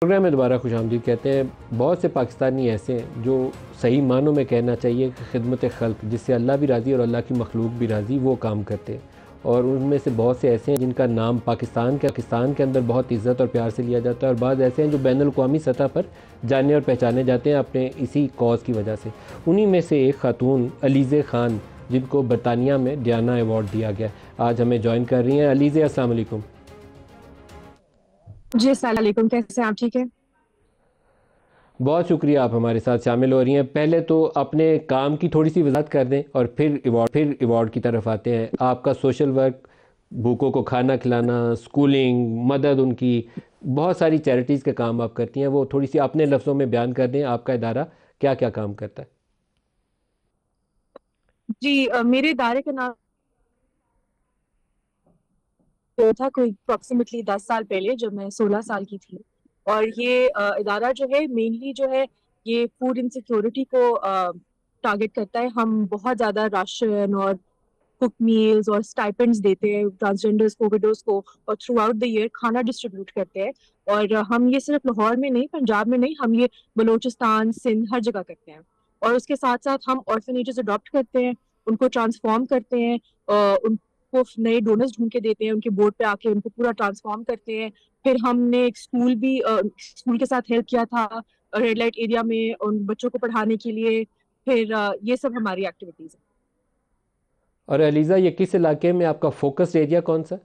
Programme में दोबारा खुशामदीद कहते हैं। बहुत से पाकिस्तानी ऐसे हैं जो सही मानों में कहना चाहिए कि खिदमत खल्क, जिससे अल्लाह भी राज़ी और अल्लाह की मखलूक भी राज़ी, वो काम करते हैं। और उनमें से बहुत से ऐसे हैं जिनका नाम पाकिस्तान के अंदर बहुत इज़्ज़त और प्यार से लिया जाता है, और बाद ऐसे हैं जो बैनुल अक़वामी सतह पर जाने और पहचाने जाते हैं अपने इसी कॉज़ की वजह से। उन्हीं में से एक ख़ातून अलीज़े ख़ान, जिनको बरतानिया में डियाना अवार्ड दिया गया, आज हमें ज्वाइन कर रही हैं। अलीज़े, अस्सलाम वालेकुम। जी अस्सलाम वालेकुम, कैसे हैं आप? ठीक है। बहुत शुक्रिया, आप हमारे साथ शामिल हो रही हैं। पहले तो अपने काम की थोड़ी सी वजाहत कर दें और फिर अवार्ड की तरफ आते हैं। आपका सोशल वर्क, भूखों को खाना खिलाना, स्कूलिंग, मदद उनकी, बहुत सारी चैरिटीज़ के काम आप करती हैं, वो थोड़ी सी अपने लफ्ज़ों में बयान कर दें। आपका इदारा क्या क्या काम करता है? जी मेरे इदारे का नाम जो था कोई अप्रोक्सीमेटली 10 साल पहले, जब मैं 16 साल की थी। और ये इदारा जो है मेनली जो है ये फूड इनसिक्योरिटी को टारगेट करता है। हम बहुत ज्यादा राशन और कुक मील्स और स्टाइपेंड्स देते हैं ट्रांसजेंडर्स को, विडोज को, और थ्रू आउट द ईयर खाना डिस्ट्रीब्यूट करते हैं। और हम ये सिर्फ लाहौर में नहीं, पंजाब में नहीं, हम ये बलूचिस्तान, सिंध, हर जगह करते हैं। और उसके साथ साथ हम ऑर्फनेजेस अडॉप्ट करते हैं, उनको ट्रांसफॉर्म करते हैं, उनको नए डोनर्स ढूंढ के देते हैं, उनके बोर्ड पे आके उनको पूरा ट्रांसफॉर्म करते हैं। फिर हमने एक स्कूल के साथ हेल्प किया था रेड लाइट एरिया में उन बच्चों को पढ़ाने के लिए। फिर ये सब हमारी एक्टिविटीज है। और अलीज़ा, ये किस इलाके में आपका फोकस एरिया कौन सा?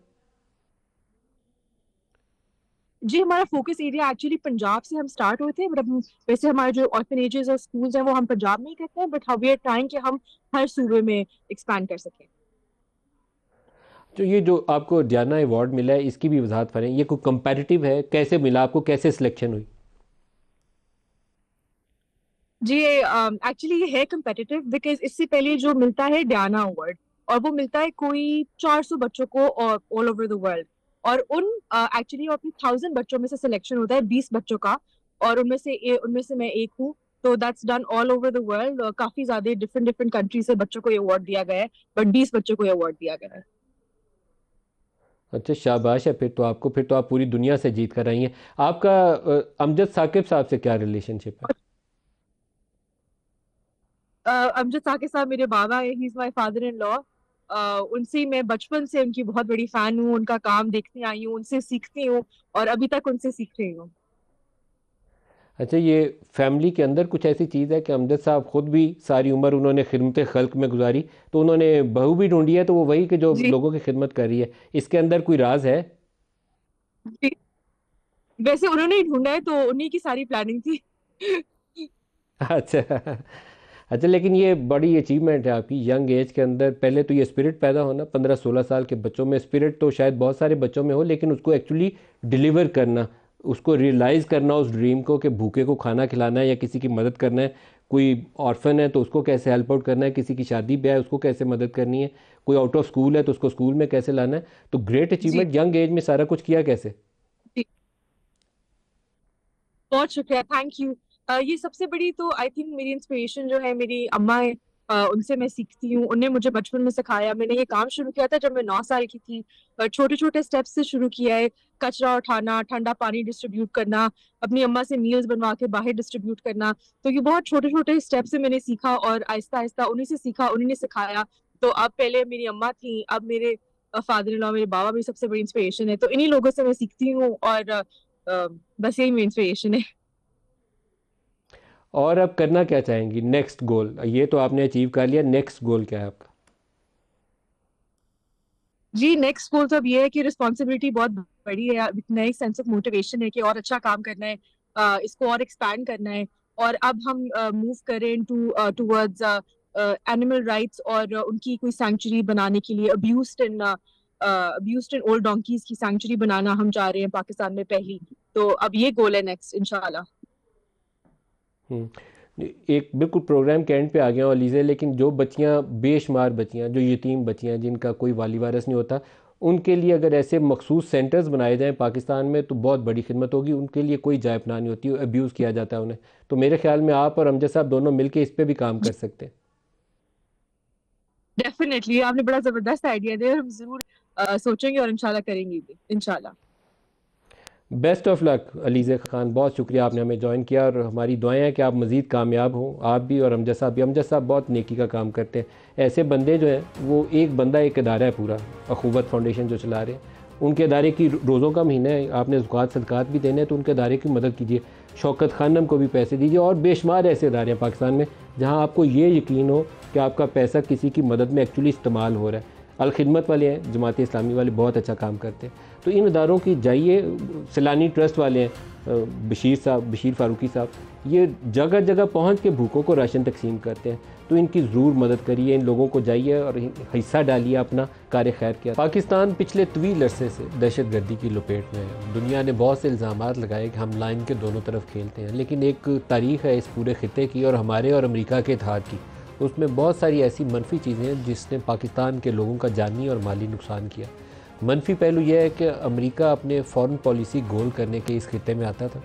जी हमारा फोकस एरिया एक्चुअली पंजाब से हम स्टार्ट हुए थे, बट अब वैसे हमारे जो ऑर्फनेजेस और स्कूल्स हैं वो हम पंजाब में ही करते हैं, बट वी आर ट्राइंग कि हम हर सूबे में एक्सपैंड कर सकें। जो आपको डियाना अवार्ड मिला है, इसकी भी वजाहत करें। ये कोई कंपेटिटिव है? कैसे मिला आपको? कैसे सिलेक्शन हुई? जी एक्चुअली ये है competitive, बिकॉज इससे पहले जो मिलता है डियाना अवार्ड, और वो मिलता है कोई 400 बच्चों को ऑल ओवर द वर्ल्ड। और उन एक्चुअली अपनी 1000 बच्चों में से सिलेक्शन होता है, 20 बच्चों का। और उनमें से मैं एक हूँ। तो that's done all over the world, काफी ज्यादा डिफरेंट डिफरेंट कंट्री से बच्चों को ये अवार्ड दिया गया है, बट 20 बच्चों को ये अवार्ड दिया गया है। अच्छा, शाबाश है। फिर तो आप पूरी दुनिया से जीत कर आई हैं। आपका अमजद साकिब साहब से क्या रिलेशनशिप है? अमजद साकिब साहब मेरे बाबा है, he is my father in law. उनसे मैं बचपन से उनकी बहुत बड़ी फैन हूँ, उनका काम देखती आई हूँ, उनसे सीखती हूँ, और अभी तक उनसे सीख रही हूँ। अच्छा, ये फैमिली के अंदर कुछ ऐसी चीज़ है कि अमजद साहब खुद भी सारी उम्र उन्होंने खिदमत खल्क में गुजारी, तो उन्होंने बहू भी ढूंढी है, तो वो वही कि जो जी लोगों की खिदमत कर रही है। इसके अंदर कोई राज है? जी। वैसे उन्होंने ही ढूंढा है, तो उन्हीं की सारी प्लानिंग थी। अच्छा। अच्छा, लेकिन ये बड़ी अचीवमेंट है आपकी, यंग एज के अंदर पहले तो ये स्पिरिट पैदा होना। 15-16 साल के बच्चों में स्पिरिट तो शायद बहुत सारे बच्चों में हो, लेकिन उसको एक्चुअली डिलीवर करना, उसको रियलाइज़ करना उस ड्रीम को, कि भूखे को खाना खिलाना है या किसी की मदद करना है। कोई ऑर्फन है तो उसको कैसे हेल्प आउट करना है, किसी की शादी ब्याह है उसको कैसे मदद करनी है, कोई आउट ऑफ स्कूल है तो उसको स्कूल में कैसे लाना है। तो ग्रेट जी अचीवमेंट, यंग एज में सारा कुछ किया कैसे? जी, बहुत शुक्रिया, थैंक यू। ये सबसे बड़ी तो आई थिंक मेरी इंस्पिरेशन जो है मेरी अम्मा है। उनसे मैं सीखती हूँ, उन्हें मुझे बचपन में सिखाया। मैंने ये काम शुरू किया था जब मैं 9 साल की थी। छोटे छोटे स्टेप्स से शुरू किया है, कचरा उठाना, ठंडा पानी डिस्ट्रीब्यूट करना, अपनी अम्मा से मील्स बनवा के बाहर डिस्ट्रीब्यूट करना। तो ये बहुत छोटे छोटे स्टेप से मैंने सीखा, और आहिस्ता आहिस्ता उन्हीं से सीखा, उन्हीं ने सिखाया। तो अब पहले मेरी अम्मा थी, अब मेरे फादर इन लॉ, मेरे बाबा भी सबसे बड़ी इंस्पिरेशन है। तो इन्हीं लोगों से मैं सीखती हूँ, और बस यही मेरी इंस्पिरेशन है। और अब करना क्या चाहेंगी? नेक्स्ट गोल, ये तो आपने अचीव कर लिया, नेक्स्ट गोल क्या है आपका? जी नेक्स्ट गोल तो अब ये है कि रिस्पॉन्सिबिलिटी बहुत बड़ी है, अब इतना एक सेंस ऑफ मोटिवेशन है कि और अच्छा काम करना है, इसको और एक्सपैंड करना है। और अब हम मूव करें टूवर्ड्स एनिमल राइट्स, और उनकी कोई सैंक्चुरी बनाने के लिए, अब्यूज्ड एंड ओल्ड डोंकीज की सैंक्चुरी बनाना हम चाह रहे हैं पाकिस्तान में पहली। तो अब ये गोल है नेक्स्ट, इंशाल्लाह। एक बिल्कुल प्रोग्राम के एंड पे आ गया हूँ अलीज़े, लेकिन जो बच्चियाँ, बेशुमार बच्चियाँ जो यतीम बच्चियाँ, जिनका कोई वाली वारस नहीं होता, उनके लिए अगर ऐसे मखसूस सेंटर्स बनाए जाएं पाकिस्तान में तो बहुत बड़ी खिदमत होगी। उनके लिए कोई जाय पनाह नहीं होती, अब्यूज़ किया जाता है उन्हें। तो मेरे ख्याल में आप और अमजद साहब दोनों मिलकर इस पर भी काम कर सकते हैं। डेफिनेटली आपने बड़ा जबरदस्त आइडिया दिया, हम जरूर सोचेंगे और इंशाल्लाह करेंगे भी, इंशाल्लाह। Best of luck Ali's Khan, बहुत शुक्रिया आपने हमें ज्वाइन किया, और हमारी दुआएं हैं कि आप मज़ीद कामयाब हों, आप भी और अमजद साहब भी। अमजद साहब बहुत नेकी का काम करते हैं। ऐसे बंदे जो हैं वो एक बंदा एक इदारा है पूरा, अखूबत फाउंडेशन जो चला रहे हैं, उनके इदारे की रोज़ों का महीना है, आपने ज़कात सदक़ात भी देने हैं तो उनके इदारे की मदद कीजिए। शौकत खानम को भी पैसे दीजिए, और बेशुमार ऐसे इदारे हैं पाकिस्तान में जहाँ आपको ये यकीन हो कि आपका पैसा किसी की मदद में एक्चुअली इस्तेमाल हो रहा है। अल-खिदमत वाले हैं, जमात इस्लामी वाले बहुत अच्छा काम करते हैं, तो इन इदारों की जाइए। सैलानी ट्रस्ट वाले हैं, बशीर साहब, बशीर फ़ारूकी साहब, ये जगह जगह पहुंच के भूखों को राशन तकसीम करते हैं, तो इनकी ज़रूर मदद करिए, इन लोगों को जाइए और हिस्सा डालिए अपना कार्य खैर किया। पाकिस्तान पिछले तवील अरसे से दहशत गर्दी की लपेट में है। दुनिया ने बहुत से इल्ज़ामात लगाए कि हम लाइन के दोनों तरफ खेलते हैं, लेकिन एक तारीख़ है इस पूरे ख़ित्ते की और हमारे और अमेरिका के इत्तेहाद की। उसमें बहुत सारी ऐसी मनफी चीज़ें हैं जिसने पाकिस्तान के लोगों का जानी और माली नुकसान किया। मनफी पहलू यह है कि अमेरिका अपने फ़ॉरेन पॉलिसी गोल करने के इस खित्ते में आता था,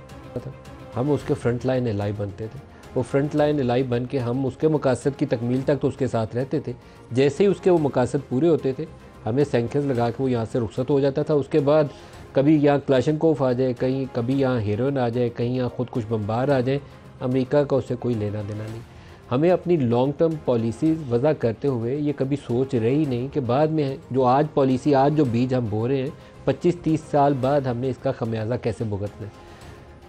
हम उसके फ्रंट लाइन एलाई बनते थे। वो फ्रंट लाइन एलाई बन के हम उसके मकासद की तकमील तक तो उसके साथ रहते थे। जैसे ही उसके वो मकासद पूरे होते थे, हमें सैंक्शंस लगा के वो यहाँ से रुखसत हो जाता था। उसके बाद कभी यहाँ क्लाशनकोफ आ जाए, कहीं कभी यहाँ हेरोइन आ जाए, कहीं यहाँ खुद कुछ बम्बार आ जाए, अमेरिका का उससे कोई लेना देना नहीं। हमें अपनी लॉन्ग टर्म पॉलिसीज़ वज़ा करते हुए ये कभी सोच रही नहीं कि बाद में जो आज पॉलिसी, आज जो बीज हम बो रहे हैं, 25-30 साल बाद हमने इसका खमियाजा कैसे भुगतना है।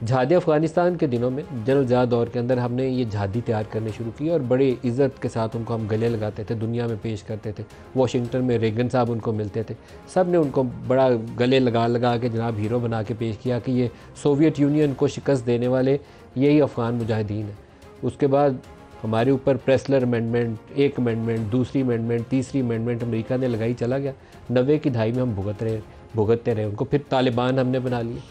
जहादी अफ़गानिस्तान के दिनों में, जनरल ज़िया दौर के अंदर हमने ये जहादी तैयार करने शुरू की और बड़े इज़्ज़त के साथ उनको हम गले लगाते थे, दुनिया में पेश करते थे। वाशिंगटन में रेगन साहब उनको मिलते थे, सब ने उनको बड़ा गले लगा के जनाब हीरो बना के पेश किया कि ये सोवियत यूनियन को शिकस्त देने वाले यही अफ़गान मुजाहिदीन हैं। उसके बाद हमारे ऊपर प्रेसलर अमेंडमेंट, एक अमेंडमेंट, दूसरी अमेंडमेंट, तीसरी अमेंडमेंट अमेरिका ने लगाई चला गया। 90 की दहाई में हम भुगतते रहे उनको। फिर तालिबान हमने बना लिए।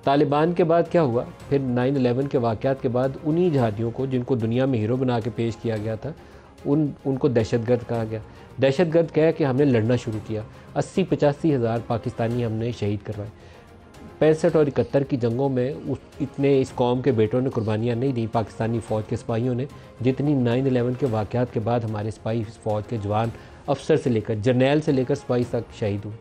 तालिबान के बाद क्या हुआ, फिर 9/11 के वाक़यात के बाद उन्हीं जहादियों को जिनको दुनिया में हीरो बना के पेश किया गया था, उनको दहशतगर्द कहा गया। दहशतगर्द कह के हमने लड़ना शुरू किया। 80-85 हज़ार पाकिस्तानी हमने शहीद करवाए। 65 और 71 की जंगों में इतने इस कौम के बेटों ने कुर्बानियाँ नहीं दी, पाकिस्तानी फ़ौज के सिपाहियों ने, जितनी 9/11 के वाक़यात के बाद हमारे सिपाही फ़ौज के जवान, अफसर से लेकर जर्नैल से लेकर सिपाही तक शहीद हुए।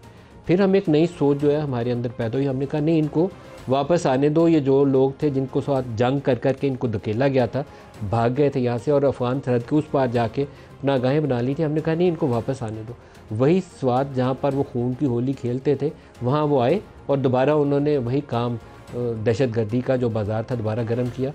फिर हम एक नई सोच जो है हमारे अंदर पैदा हुई। हमने कहा नहीं, इनको वापस आने दो। ये जो लोग थे जिनको साथ जंग कर कर के इनको धकेला गया था, भाग गए थे यहाँ से और अफ़गान सरहद के उस पार जाके अपना गाहें बना ली थी, हमने कहा नहीं, इनको वापस आने दो। वही स्वाद जहाँ पर वो खून की होली खेलते थे, वहाँ वो आए और दोबारा उन्होंने वही काम, दहशतगर्दी का जो बाज़ार था, दोबारा गर्म किया।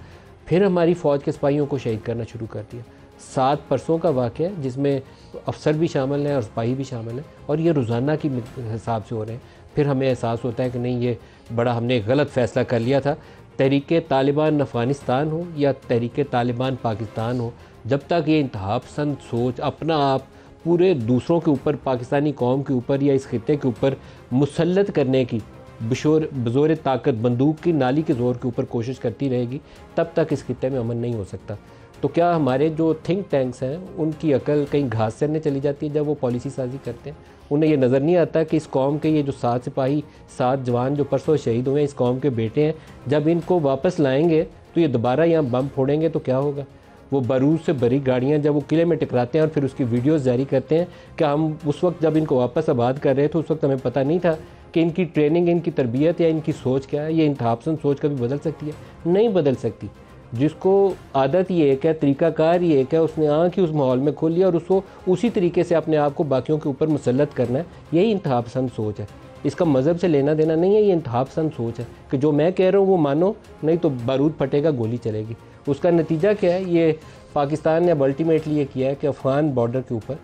फिर हमारी फ़ौज के सिपाहियों को शहीद करना शुरू कर दिया। 7 परसों का वाक़या है जिसमें अफसर भी शामिल हैं और सिपाही भी शामिल हैं, और ये रोज़ाना की हिसाब से हो रहे हैं। फिर हमें एहसास होता है कि नहीं, ये बड़ा हमने गलत फ़ैसला कर लिया था। तहरीक तालिबान अफ़गानिस्तान हो या तहरीक तालिबान पाकिस्तान हो, जब तक ये इंतहापसंद सोच अपना आप पूरे दूसरों के ऊपर, पाकिस्तानी कौम के ऊपर या इस खित्ते के ऊपर मुसल्लत करने की बज़ोर ताकत, बंदूक की नाली के ज़ोर के ऊपर कोशिश करती रहेगी, तब तक इस खित्ते में अमन नहीं हो सकता। तो क्या हमारे जो थिंक टैंक्स हैं उनकी अकल कहीं घास चरने चली जाती है जब वो पॉलिसी साजी करते हैं? उन्हें ये नज़र नहीं आता कि इस कौम के ये जो 7 सिपाही, 7 जवान जो परसों शहीद हुए हैं, इस कौम के बेटे हैं। जब इनको वापस लाएंगे तो ये दोबारा यहाँ बम फोड़ेंगे तो क्या होगा? वो बारूद से भरी गाड़ियाँ जब वो किले में टकराते हैं और फिर उसकी वीडियोस जारी करते हैं कि हम उस वक्त जब इनको वापस आबाद कर रहे थे, उस वक्त हमें पता नहीं था कि इनकी ट्रेनिंग, इनकी तरबियत या इनकी सोच क्या है। ये इंतहापसंद सोच कभी बदल सकती है? नहीं बदल सकती। जिसको आदत ये एक है, तरीक़ाकार ये एक है, उसने आँख ही उस माहौल में खोल लिया और उसको उसी तरीके से अपने आप को बाकियों के ऊपर मुसल्लत करना है। यही इंतहापसंद सोच है। इसका मज़हब से लेना देना नहीं है, ये इंतहापसंद सोच है कि जो मैं कह रहा हूँ वो मानो, नहीं तो बारूद फटेगा, गोली चलेगी। उसका नतीजा क्या है? ये पाकिस्तान ने अब अल्टीमेटली ये किया है कि अफ़गान बॉर्डर के ऊपर,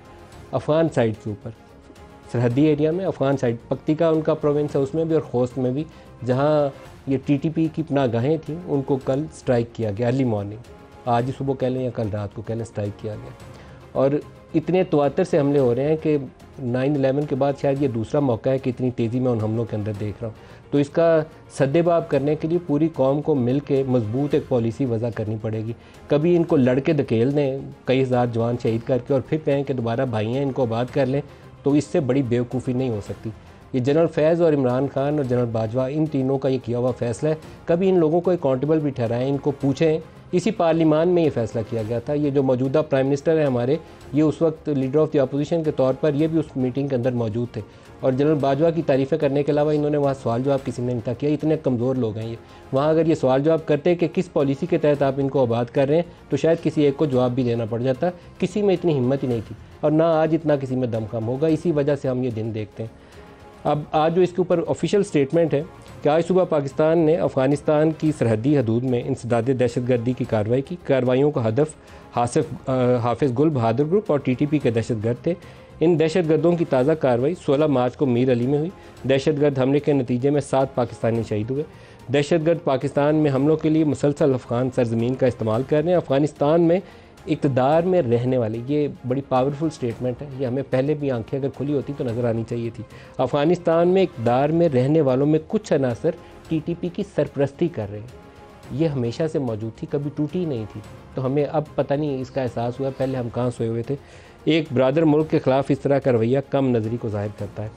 अफ़गान साइड के ऊपर, सरहदी एरिया में अफ़गान साइड, पक्तिका उनका प्रोविंस है, उसमें भी और खोस्त में भी, जहाँ ये टीटीपी की पनाहगाहें थीं, उनको कल स्ट्राइक किया गया। अर्ली मॉर्निंग, आज ही सुबह कह लें या कल रात को कह लें, स्ट्राइक किया गया। और इतने तवातर से हमले हो रहे हैं कि 9/11 के बाद शायद ये दूसरा मौका है कि इतनी तेज़ी में उन हमलों के अंदर देख रहा हूँ। तो इसका सद्देबाब करने के लिए पूरी कौम को मिल के मजबूत एक पॉलिसी वज़ा करनी पड़ेगी। कभी इनको लड़के धकेल दें, कई हज़ार जवान शहीद करके, और फिर कहें कि दोबारा भाई हैं, इनको आबाद कर लें, तो इससे बड़ी बेवकूफ़ी नहीं हो सकती। ये जनरल फैज़ और इमरान खान और जनरल बाजवा, इन तीनों का ये किया हुआ फ़ैसला है। कभी इन लोगों को अकाउंटेबल भी ठहराएं, इनको पूछें। इसी पार्लिमान में ये फ़ैसला किया गया था। ये जो मौजूदा प्राइम मिनिस्टर हैं हमारे, ये उस वक्त लीडर ऑफ़ द अपोजिशन के तौर पर ये भी उस मीटिंग के अंदर मौजूद थे। और जनरल बाजवा की तारीफ़ें करने के अलावा इन्होंने वहाँ सवाल जवाब किसी ने नहीं किया। इतने कमज़ोर लोग हैं ये। वहाँ अगर ये सवाल जवाब करते कि किस पॉलिसी के तहत आप इनको आबाद कर रहे हैं तो शायद किसी एक को जवाब भी देना पड़ जाता। किसी में इतनी हिम्मत ही नहीं थी और ना आज इतना किसी में दम कम होगा। इसी वजह से हम ये दिन देखते हैं। अब आज जो इसके ऊपर ऑफिशियल स्टेटमेंट है कि आज सुबह पाकिस्तान ने अफ़गानिस्तान की सरहदी हदूद में इंसदाद दहशतगर्दी की कार्रवाई की। कार्रवाइयों का हदफ हाफिज़ गुल बहादुर ग्रुप और TTP के दहशतगर्द थे। इन दहशतगर्दों की ताज़ा कार्रवाई 16 मार्च को मीर अली में हुई। दहशतगर्द हमले के नतीजे में 7 पाकिस्तानी शहीद हुए। दहशतगर्द पाकिस्तान में हमलों के लिए मुसलसल अफ़गान सरजमीन का इस्तेमाल कर रहे हैं। अफ़गानिस्तान में इक़्तिदार में रहने वाले, ये बड़ी पावरफुल स्टेटमेंट है। ये हमें पहले भी आंखें अगर खुली होती तो नज़र आनी चाहिए थी। अफ़गानिस्तान में इक़्तिदार में रहने वालों में कुछ अनासर TTP की सरपरस्ती कर रहे हैं। ये हमेशा से मौजूद थी, कभी टूटी नहीं थी। तो हमें अब पता नहीं इसका एहसास हुआ, पहले हम कहाँ सोए हुए थे। एक ब्रादर मुल्क के ख़िलाफ़ इस तरह का रवैया कम नज़री को ज़ाहिर करता है।